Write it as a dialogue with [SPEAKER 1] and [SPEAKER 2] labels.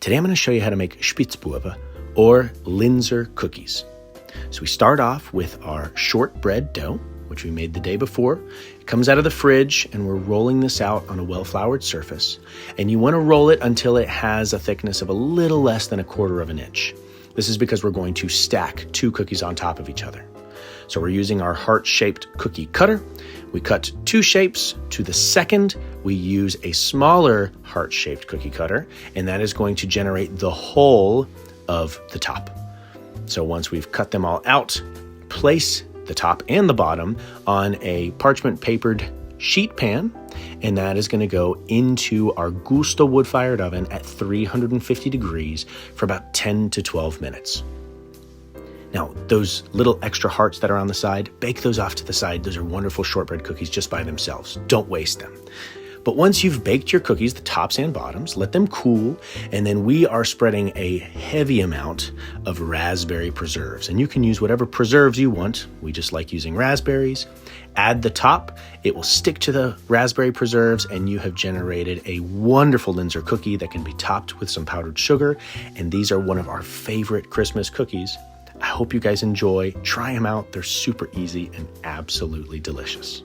[SPEAKER 1] Today I'm going to show you how to make Spitzbuebe or Linzer cookies. So we start off with our shortbread dough, which we made the day before. It comes out of the fridge and we're rolling this out on a well-floured surface. And you want to roll it until it has a thickness of a little less than 1/4 of an inch. This is because we're going to stack 2 cookies on top of each other. So we're using our heart-shaped cookie cutter. We cut 2 shapes. To the second, we use a smaller heart-shaped cookie cutter, and that is going to generate the whole of the top. So once we've cut them all out, place the top and the bottom on a parchment papered sheet pan, and that is going to go into our Gusto wood-fired oven at 350 degrees for about 10 to 12 minutes. Now, those little extra hearts that are on the side, bake those off to the side. Those are wonderful shortbread cookies just by themselves. Don't waste them. But once you've baked your cookies, the tops and bottoms, let them cool, and then we are spreading a heavy amount of raspberry preserves. And you can use whatever preserves you want. We just like using raspberries. Add the top. It will stick to the raspberry preserves, and you have generated a wonderful Linzer cookie that can be topped with some powdered sugar. And these are one of our favorite Christmas cookies. I hope you guys enjoy. Try them out. They're super easy and absolutely delicious.